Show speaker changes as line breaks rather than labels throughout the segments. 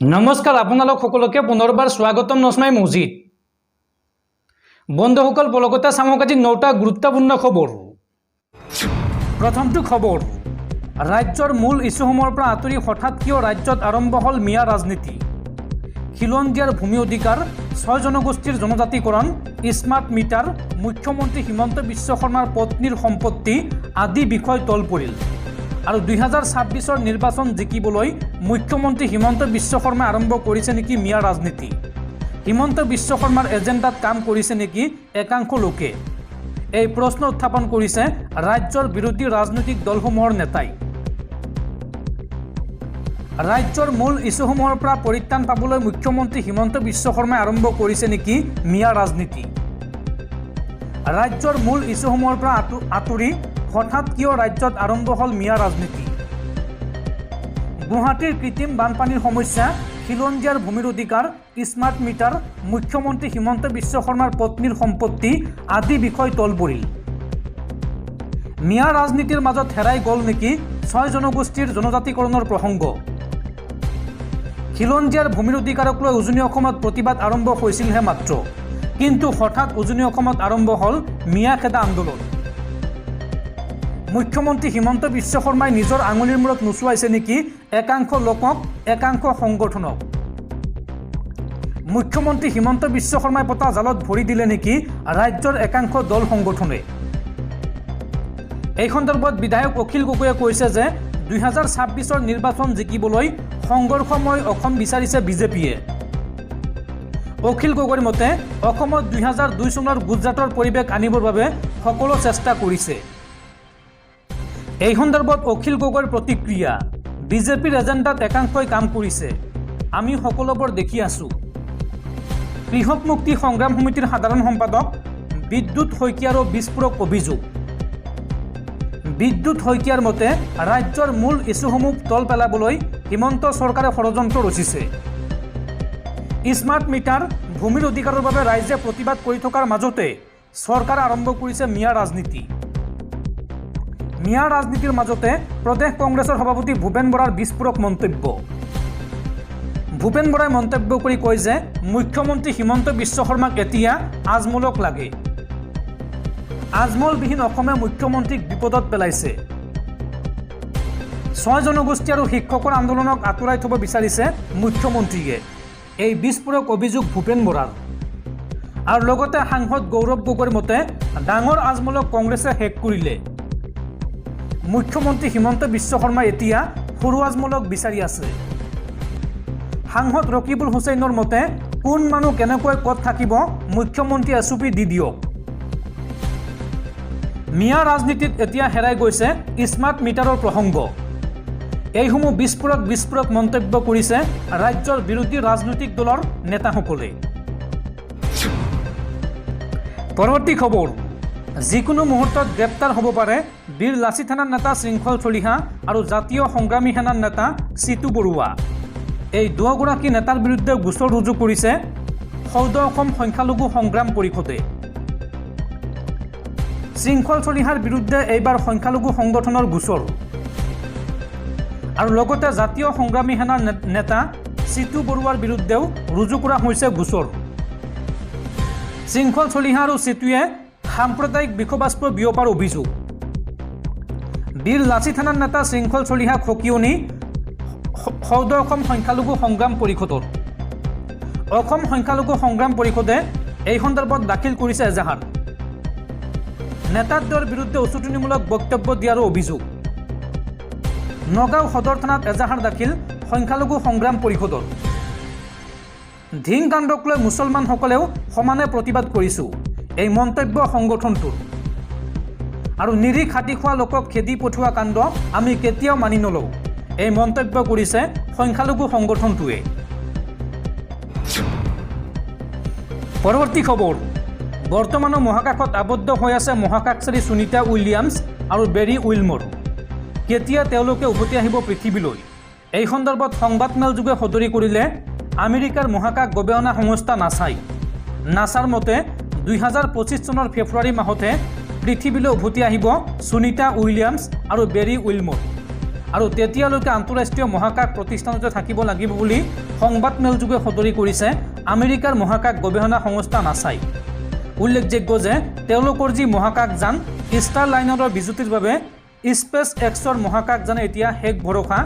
নমস্কাৰ আপোনালোক সকলোকে পুনৰবাৰ স্বাগতম নসমাই মছজিদ বন্ধুসকল বলগতে চামক আজি 9টা গুৰুত্বপূৰ্ণ খবৰ। প্ৰথমটো খবৰ, ৰাজ্যৰ মূল ইস্যুসমূহৰ পৰা আঁতৰি হঠাৎ কিয় ৰাজ্যত আৰম্ভ হ'ল মিয়া ৰাজনীতি। খিলঞ্জীয়াৰ ভূমি অধিকাৰ, 6 জনগোষ্ঠীৰ জনজাতিকৰণ, স্মাৰ্ট মিটাৰ, মুখ্যমন্ত্ৰী হিমন্ত বিশ্ব শৰ্মাৰ পত্নীৰ সম্পত্তি আদি বিষয় তল পৰিল। আৰু 2026 নিৰ্বাচন জিকিবলৈ মুখ্যমন্ত্ৰী হিমন্ত বিশ্ব শৰ্মাই আৰম্ভ কৰিছে নেকি মিয়া ৰাজনীতি। হিমন্ত বিশ্ব শৰ্মাৰ এজেণ্ডাত কাম কৰিছে নেকি একাংশ লোকে, এই প্ৰশ্ন উত্থাপন কৰিছে ৰাজ্যৰ বিৰোধী ৰাজনৈতিক দলসমূহৰ নেতাই। ৰাজ্যৰ মূল ইস্যুসমূহৰ পৰা পৰিত্ৰাণ পাবলৈ মুখ্যমন্ত্ৰী হিমন্ত বিশ্ব শৰ্মাই আৰম্ভ কৰিছে নেকি মিয়া ৰাজনীতি। ৰাজ্যৰ মূল ইস্যুসমূহৰ পৰা আঁতৰি হঠাৎ কিয় ৰাজ্যত আৰম্ভ হ'ল মিয়া ৰাজনীতি। গুৱাহাটীৰ কৃত্ৰিম বানপানীৰ সমস্যা, খিলঞ্জীয়াৰ ভূমিৰ অধিকাৰ, স্মাৰ্ট মিটাৰ, মুখ্যমন্ত্ৰী হিমন্ত বিশ্ব শৰ্মাৰ পত্নীৰ সম্পত্তি আদি বিষয় তল পৰিল। মিয়া ৰাজনীতিৰ মাজত হেৰাই গ'ল নেকি 6 জনগোষ্ঠীৰ জনজাতিকৰণৰ প্ৰসংগ। খিলঞ্জীয়াৰ ভূমিৰ অধিকাৰক লৈ উজনি অসমত প্ৰতিবাদ আৰম্ভ হৈছিলহে মাত্ৰ, কিন্তু হঠাৎ উজনি অসমত আৰম্ভ হ'ল মিয়া খেদা আন্দোলন। মুখ্যমন্ত্ৰী হিমন্ত বিশ্ব শৰ্মাই নিজৰ আঙুলিৰ মূৰত নোচোৱাইছে নেকি একাংশ লোকক, একাংশ সংগঠনক। মুখ্যমন্ত্ৰী হিমন্ত বিশ্ব শৰ্মাই পতা জালত ভৰি দিলে নেকি ৰাজ্যৰ একাংশ দল সংগঠনে। এই সন্দৰ্ভত বিধায়ক অখিল গগৈয়ে কৈছে যে 2026 নিৰ্বাচন জিকিবলৈ সংঘৰ্ষময় অসম বিচাৰিছে বিজেপিয়ে। অখিল গগৈৰ মতে অসমত 2002 চনৰ গুজৰাটৰ পৰিৱেশ আনিবৰ বাবে সকলো চেষ্টা কৰিছে। এই সন্দৰ্ভত অখিল গগৈৰ প্ৰতিক্ৰিয়া, বিজেপিৰ এজেণ্ডাত একাংশই কাম কৰিছে, আমি সকলোবোৰ দেখি আছোঁ। কৃষক মুক্তি সংগ্ৰাম সমিতিৰ সাধাৰণ সম্পাদক বিদ্যুৎ শইকীয়াৰো বিস্ফোৰক অভিযোগ। বিদ্যুৎ শইকীয়াৰ মতে ৰাজ্যৰ মূল ইস্যুসমূহ তল পেলাবলৈ হিমন্ত চৰকাৰে ষড়যন্ত্ৰ ৰচিছে। স্মাৰ্ট মিটাৰ, ভূমিৰ অধিকাৰৰ বাবে ৰাইজে প্ৰতিবাদ কৰি থকাৰ মাজতে চৰকাৰে আৰম্ভ কৰিছে মিয়া ৰাজনীতি। মিয়া ৰাজনীতিৰ মাজতে প্ৰদেশ কংগ্ৰেছৰ সভাপতি ভূপেন বৰাৰ বিস্ফোৰক মন্তব্য। ভূপেন বৰাই মন্তব্য কৰি কয় যে মুখ্যমন্ত্ৰী হিমন্ত বিশ্ব শৰ্মাক এতিয়া আজমলক লাগে। আজমলবিহীন অসমে মুখ্যমন্ত্ৰীক বিপদত পেলাইছে। 6 জনগোষ্ঠী আৰু শিক্ষকৰ আন্দোলনক আঁতৰাই থ'ব বিচাৰিছে মুখ্যমন্ত্ৰীয়ে, এই বিস্ফোৰক অভিযোগ ভূপেন বৰাৰ। আৰু লগতে সাংসদ গৌৰৱ গগৈৰ মতে ডাঙৰ আজমলক কংগ্ৰেছে শেষ কৰিলে। মুখ্যমন্ত্ৰী হিমন্ত বিশ্ব শৰ্মাই এতিয়া সৰু আজমলক বিচাৰি আছে। সাংসদ ৰকিবুল হুছেইনৰ মতে কোন মানুহ কেনেকৈ ক'ত থাকিব মুখ্যমন্ত্ৰী এচুপি দি দিয়ক। মিয়া ৰাজনীতিত এতিয়া হেৰাই গৈছে স্মাৰ্ট মিটাৰৰ প্ৰসংগ। এইসমূহ বিস্ফোৰক মন্তব্য কৰিছে ৰাজ্যৰ বিৰোধী ৰাজনৈতিক দলৰ নেতাসকলে। পৰৱৰ্তী খবৰ, যিকোনো মুহূৰ্তত গ্ৰেপ্তাৰ হ'ব পাৰে বীৰ লাচিত সেনাৰ নেতা শৃংখল চলিহা আৰু জাতীয় সংগ্ৰামী সেনাৰ নেতা চিতু বৰুৱা। এই দুয়োগৰাকী নেতাৰ বিৰুদ্ধে গোচৰ ৰুজু কৰিছে সৌদ অসম সংখ্যালঘু সংগ্ৰাম পৰিষদে। শৃংখল চলিহাৰ বিৰুদ্ধে এইবাৰ সংখ্যালঘু সংগঠনৰ গোচৰ, আৰু লগতে জাতীয় সংগ্ৰামী সেনাৰ নেতা চিতু বৰুৱাৰ বিৰুদ্ধেও ৰুজু কৰা হৈছে গোচৰ। শৃংখল চলিহা আৰু চিতুৱে সাম্প্ৰদায়িক বিষবাস্প বিয়পাৰ অভিযোগ। বীৰ লাচিত সেনাৰ নেতা শৃংখল চলিহাক সকিয়নি সৌদ অসম সংখ্যালঘু সংগ্ৰাম পৰিষদৰ। অসম সংখ্যালঘু সংগ্ৰাম পৰিষদে এই সন্দৰ্ভত দাখিল কৰিছে এজাহাৰ। নেতাদ্বয়ৰ বিৰুদ্ধে উচতনিমূলক বক্তব্য দিয়াৰো অভিযোগ। নগাঁও সদৰ থানাত এজাহাৰ দাখিল সংখ্যালঘু সংগ্ৰাম পৰিষদৰ। ধিং কাণ্ডক লৈ মুছলমানসকলেও সমানে প্ৰতিবাদ কৰিছোঁ, এই মন্তব্য সংগঠনটোৰ। আৰু নিৰীহ খাটি খোৱা লোকক খেদি পঠোৱা কাণ্ড আমি কেতিয়াও মানি নলওঁ, এই মন্তব্য কৰিছে সংখ্যালঘু সংগঠনটোৱে। পৰৱৰ্তী খবৰ, বৰ্তমানৰ মহাকাশত আবদ্ধ হৈ আছে মহাকাশচাৰী সুনিতা উইলিয়ামছ আৰু বেৰী উইলমৰ। কেতিয়া তেওঁলোকে উভতি আহিব পৃথিৱীলৈ, এই সন্দৰ্ভত সংবাদমেলযোগে সদৰি কৰিলে আমেৰিকাৰ মহাকাশ গৱেষণা সংস্থা নাছাই। নাছাৰ মতে 2025 চনৰ ফেব্ৰুৱাৰী মাহতে পৃথিৱীলৈ উভতি আহিব সুনিতা উইলিয়ামছ আৰু বেৰী উইলমৰ। আৰু তেতিয়ালৈকে আন্তঃৰাষ্ট্ৰীয় মহাকাশ প্ৰতিষ্ঠানতে থাকিব লাগিব বুলি সংবাদমেলযোগে সদৰি কৰিছে আমেৰিকাৰ মহাকাশ গৱেষণা সংস্থা নাছাই। উল্লেখযোগ্য যে তেওঁলোকৰ যি মহাকাশযান ষ্টাৰলাইনাৰৰ বিজুতিৰ বাবে স্পেচ এক্সৰ মহাকাশযানে এতিয়া শেষ ভৰসা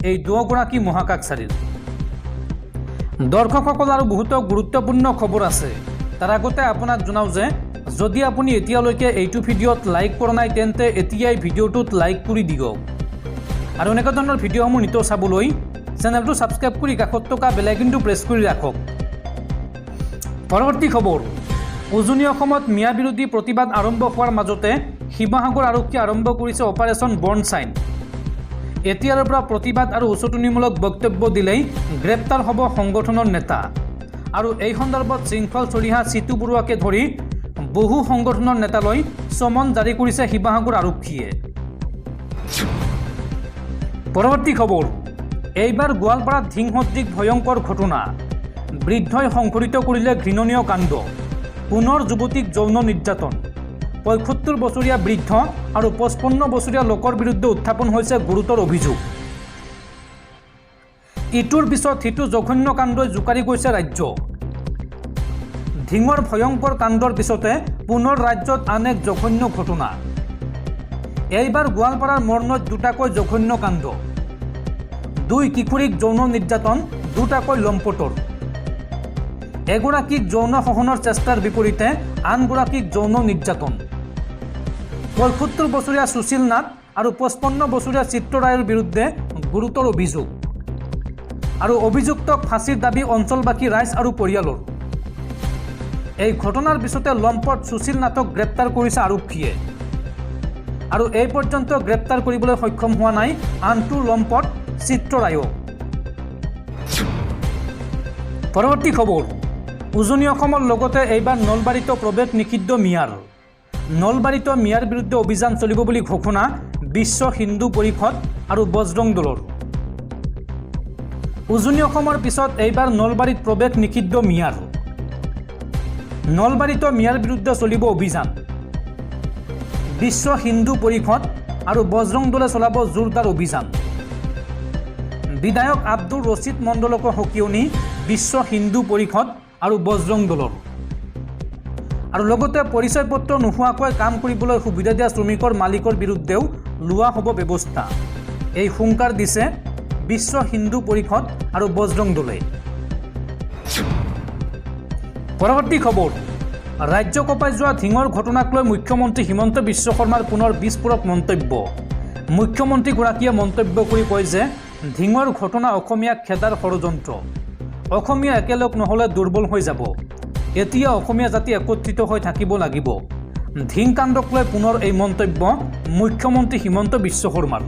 এই দুয়োগৰাকী মহাকাশচাৰীৰ। দৰ্শকসকল আৰু বহুতো গুৰুত্বপূৰ্ণ খবৰ আছে। তাৰ আগতে আপোনাক জনাওঁ যে যদি আপুনি এতিয়ালৈকে এইটো ভিডিঅ'ত লাইক কৰা নাই তেন্তে এতিয়াই ভিডিঅ'টোত লাইক কৰি দিয়ক আৰু এনেকুৱা ধৰণৰ ভিডিঅ'সমূহ নিতৌ চাবলৈ চেনেলটো ছাবস্ক্ৰাইব কৰি কাষত থকা বেল আইকনটো প্ৰেছ কৰি ৰাখক। পৰৱৰ্তী খবৰ, উজনি অসমত মিয়া বিৰোধী প্ৰতিবাদ আৰম্ভ হোৱাৰ মাজতে শিৱসাগৰ আৰক্ষীয়ে আৰম্ভ কৰিছে অপাৰেশ্যন বৰ্ণচাইন। এতিয়াৰ পৰা প্ৰতিবাদ আৰু উচতনিমূলক বক্তব্য দিলেই গ্ৰেপ্তাৰ হ'ব সংগঠনৰ নেতা আৰু এই সন্দৰ্ভত শৃংখল চলিহা চিতু বৰুৱাকে ধৰি বহু সংগঠনৰ নেতালৈ চমন জাৰি কৰিছে শিৱসাগৰ আৰক্ষীয়ে। পৰৱৰ্তী খবৰ, এইবাৰ গোৱালপাৰাত ধিংসদৃশ ভয়ংকৰ ঘটনা। বৃদ্ধই সংঘটিত কৰিলে ঘৃণনীয় কাণ্ড। পুনৰ যুৱতীক যৌন নিৰ্যাতন। ৭৫ বছৰীয়া বৃদ্ধ আৰু ৫৫ বছৰীয়া লোকৰ বিৰুদ্ধে উত্থাপন হৈছে গুৰুতৰ অভিযোগ। ইটোৰ পিছত সিটো জঘন্য কাণ্ডই জোকাৰি গৈছে ৰাজ্য। ধিঙৰ ভয়ংকৰ কাণ্ডৰ পিছতে পুনৰ ৰাজ্যত আন এক জঘন্য ঘটনা। এইবাৰ গোৱালপাৰাৰ মৰ্ণত দুটাকৈ জঘন্য কাণ্ড। ২ কিশোৰীক যৌন নিৰ্যাতন, দুটাকৈ লম্পটৰ। এগৰাকীক যৌন শোষণৰ চেষ্টাৰ বিপৰীতে আনগৰাকীক যৌন নিৰ্যাতন। ৭৫ বছৰীয়া সুশীল নাথ আৰু ৫৫ বছৰীয়া চিত্ৰ ৰায়ৰ বিৰুদ্ধে গুৰুতৰ অভিযোগ আৰু অভিযুক্তক ফাঁচীৰ দাবী অঞ্চলবাসী ৰাইজ আৰু পৰিয়ালৰ। এই ঘটনাৰ পিছতে লম্পট সুশীল নাথক গ্ৰেপ্তাৰ কৰিছে আৰক্ষীয়ে আৰু এই পৰ্যন্ত গ্ৰেপ্তাৰ কৰিবলৈ সক্ষম হোৱা নাই আনটো লম্পট চিত্ৰ ৰায়ক। পৰৱৰ্তী খবৰ, উজনি অসমৰ লগতে এইবাৰ নলবাৰীতো প্ৰৱেশ নিষিদ্ধ মিয়াৰ। নলবাৰীতো মিয়াৰ বিৰুদ্ধে অভিযান চলিব বুলি ঘোষণা বিশ্ব হিন্দু পৰিষদ আৰু বজৰং দলৰ। উজনি অসমৰ পিছত এইবাৰ নলবাৰীত প্ৰৱেশ নিষিদ্ধ মিয়াৰ। নলবাৰীতো মিয়াৰ বিৰুদ্ধে চলিব অভিযান। বিশ্ব হিন্দু পৰিষদ আৰু বজৰং দলে চলাব জোৰদাৰ অভিযান। বিধায়ক আব্দুল ৰছিদ মণ্ডলকো সকিয়নি বিশ্ব হিন্দু পৰিষদ আৰু বজৰং দলৰ। আৰু লগতে পৰিচয় পত্ৰ নোহোৱাকৈ কাম কৰিবলৈ সুবিধা দিয়া শ্ৰমিকৰ মালিকৰ বিৰুদ্ধেও লোৱা হ'ব ব্যৱস্থা। এই হুংকাৰ দিছে বিশ্ব হিন্দু পৰিষদ আৰু বজৰং দলে। পৰৱৰ্তী খবৰ, ৰাজ্য কঁপাই যোৱা ধিঙৰ ঘটনাক লৈ মুখ্যমন্ত্ৰী হিমন্ত বিশ্ব শৰ্মাৰ পুনৰ বিস্ফোৰক মন্তব্য। মুখ্যমন্ত্ৰীগৰাকীয়ে মন্তব্য কৰি কয় যে ধিঙৰ ঘটনা অসমীয়াক খেদাৰ ষড়যন্ত্ৰ। অসমীয়া একেলগ নহ'লে দুৰ্বল হৈ যাব। এতিয়া অসমীয়া জাতি একত্ৰিত হৈ থাকিব লাগিব। ধিং কাণ্ডক লৈ পুনৰ এই মন্তব্য মুখ্যমন্ত্ৰী হিমন্ত বিশ্ব শৰ্মাৰ।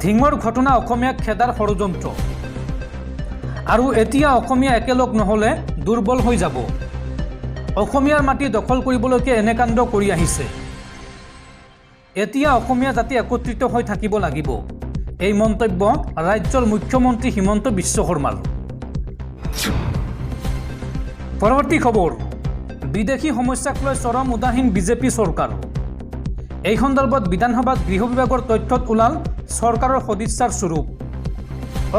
ধিঙৰ ঘটনা অসমীয়াক খেদাৰ ষড়যন্ত্ৰ আৰু এতিয়া অসমীয়া একেলগ নহ'লে দুৰ্বল হৈ যাব। অসমীয়াৰ মাটি দখল কৰিবলৈকে এনে কাণ্ড কৰি আহিছে। এতিয়া অসমীয়া জাতি একত্ৰিত হৈ থাকিব লাগিব। এই মন্তব্য ৰাজ্যৰ মুখ্যমন্ত্ৰী হিমন্ত বিশ্ব শৰ্মাৰ। পৰৱৰ্তী খবৰ, বিদেশী সমস্যাক লৈ চৰম উদাসীন বিজেপি চৰকাৰ। এই সন্দৰ্ভত বিধানসভাত গৃহ বিভাগৰ তথ্যত ওলাল চৰকাৰৰ সদিচ্ছাৰ স্বৰূপ।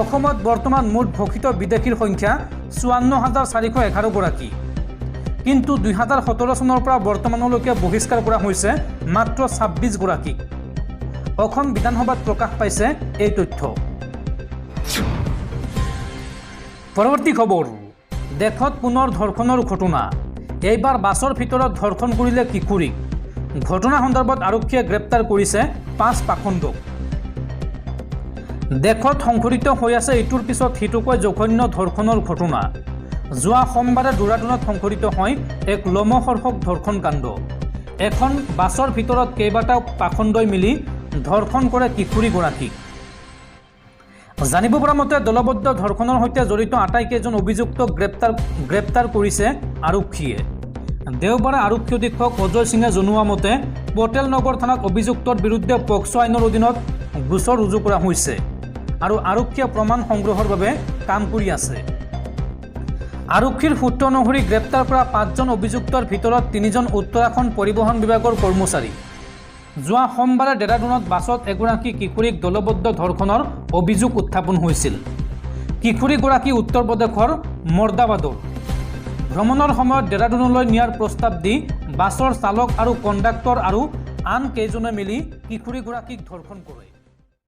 অসমত বৰ্তমান মুঠ ঘোষিত বিদেশীৰ সংখ্যা ৫৪,৪১১ গৰাকী, কিন্তু ২০১৭ চনৰ পৰা বৰ্তমানলৈকে বহিষ্কাৰ কৰা হৈছে মাত্ৰ ২৬ গৰাকীক। অসম বিধানসভাত প্ৰকাশ পাইছে এই তথ্য। পৰৱৰ্তী খবৰ, দেশত পুনৰ ধৰ্ষণৰ ঘটনা। এইবাৰ বাছৰ ভিতৰত ধৰ্ষণ কৰিলে কিশোৰীক। ঘটনা সন্দৰ্ভত আৰক্ষীয়ে গ্ৰেপ্তাৰ কৰিছে ৫ পাখণ্ডক। দেশত সংঘটিত হৈ আছে ইটোৰ পিছত সিটোকৈ জঘন্য ধৰ্ষণৰ ঘটনা। যোৱা সোমবাৰে ডেৰাডুনত সংঘটিত হয় এক লোমহৰ্ষক ধৰ্ষণ কাণ্ড। এখন বাছৰ ভিতৰত কেইবাটাও পাখণ্ডই মিলি ধৰ্ষণ কৰে কিশোৰীগৰাকীক। জানিব পৰা মতে দলবদ্ধ ধৰ্ষণৰ সৈতে জড়িত আটাইকেইজন অভিযুক্তক গ্ৰেপ্তাৰ কৰিছে আৰক্ষীয়ে। দেওবাৰে আৰক্ষী অধীক্ষক অজয় সিঙে জনোৱা মতে পটেল নগৰ থানাত অভিযুক্তৰ বিৰুদ্ধে পক্সো আইনৰ অধীনত গোচৰ ৰুজু কৰা হৈছে আৰু আৰক্ষীয়ে প্ৰমাণ সংগ্ৰহৰ বাবে কাম কৰি আছে। আৰক্ষীৰ সূত্ৰ অনুসৰি গ্ৰেপ্তাৰ কৰা ৫জন অভিযুক্তৰ ভিতৰত ৩জন উত্তৰাখণ্ড পৰিবহণ বিভাগৰ কৰ্মচাৰী। যোৱা সোমবাৰে ডেৰাডুনত বাছত এগৰাকী কিশোৰীক দলবদ্ধ ধৰ্ষণৰ অভিযোগ উত্থাপন হৈছিল। কিশোৰীগৰাকী উত্তৰ প্ৰদেশৰ মৰ্দাবাদৰ। ভ্ৰমণৰ সময়ত ডেৰাডুনলৈ নিয়াৰ প্ৰস্তাৱ দি বাছৰ চালক আৰু কণ্ডাক্টৰ আৰু আন কেইজনে মিলি কিশোৰীগৰাকীক ধৰ্ষণ কৰে।